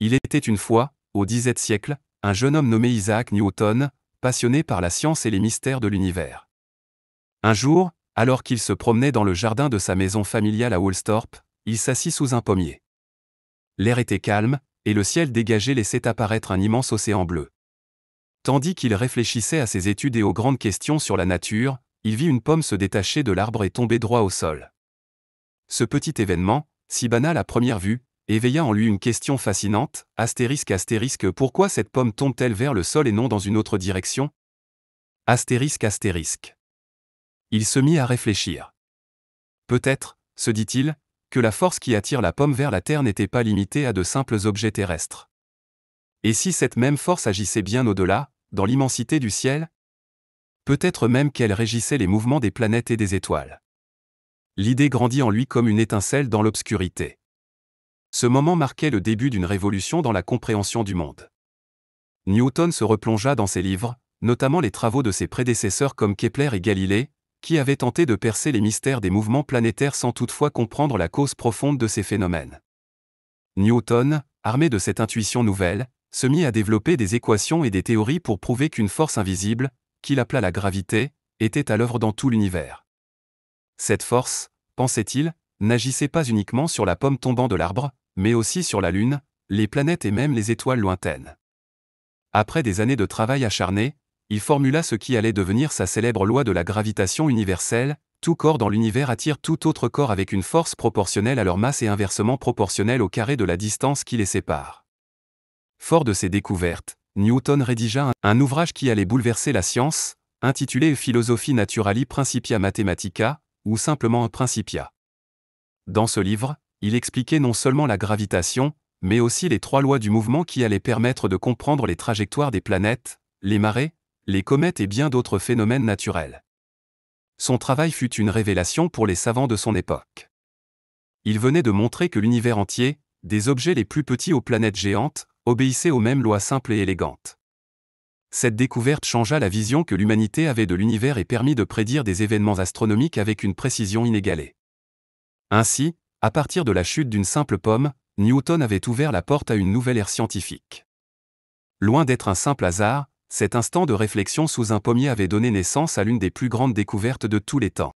Il était une fois, au XVIIe siècle, un jeune homme nommé Isaac Newton, passionné par la science et les mystères de l'univers. Un jour, alors qu'il se promenait dans le jardin de sa maison familiale à Woolsthorpe, il s'assit sous un pommier. L'air était calme, et le ciel dégagé laissait apparaître un immense océan bleu. Tandis qu'il réfléchissait à ses études et aux grandes questions sur la nature, il vit une pomme se détacher de l'arbre et tomber droit au sol. Ce petit événement, si banal à première vue, éveilla en lui une question fascinante, ***, pourquoi cette pomme tombe-t-elle vers le sol et non dans une autre direction ? ***. Il se mit à réfléchir. Peut-être, se dit-il, que la force qui attire la pomme vers la terre n'était pas limitée à de simples objets terrestres. Et si cette même force agissait bien au-delà, dans l'immensité du ciel ? Peut-être même qu'elle régissait les mouvements des planètes et des étoiles. L'idée grandit en lui comme une étincelle dans l'obscurité. Ce moment marquait le début d'une révolution dans la compréhension du monde. Newton se replongea dans ses livres, notamment les travaux de ses prédécesseurs comme Kepler et Galilée, qui avaient tenté de percer les mystères des mouvements planétaires sans toutefois comprendre la cause profonde de ces phénomènes. Newton, armé de cette intuition nouvelle, se mit à développer des équations et des théories pour prouver qu'une force invisible, qu'il appela la gravité, était à l'œuvre dans tout l'univers. Cette force, pensait-il, n'agissait pas uniquement sur la pomme tombant de l'arbre, mais aussi sur la Lune, les planètes et même les étoiles lointaines. Après des années de travail acharné, il formula ce qui allait devenir sa célèbre loi de la gravitation universelle: tout corps dans l'univers attire tout autre corps avec une force proportionnelle à leur masse et inversement proportionnelle au carré de la distance qui les sépare. Fort de ces découvertes, Newton rédigea un ouvrage qui allait bouleverser la science, intitulé Philosophiae Naturali Principia Mathematica, ou simplement Principia. Dans ce livre, il expliquait non seulement la gravitation, mais aussi les 3 lois du mouvement qui allaient permettre de comprendre les trajectoires des planètes, les marées, les comètes et bien d'autres phénomènes naturels. Son travail fut une révélation pour les savants de son époque. Il venait de montrer que l'univers entier, des objets les plus petits aux planètes géantes, obéissait aux mêmes lois simples et élégantes. Cette découverte changea la vision que l'humanité avait de l'univers et permit de prédire des événements astronomiques avec une précision inégalée. Ainsi, à partir de la chute d'une simple pomme, Newton avait ouvert la porte à une nouvelle ère scientifique. Loin d'être un simple hasard, cet instant de réflexion sous un pommier avait donné naissance à l'une des plus grandes découvertes de tous les temps.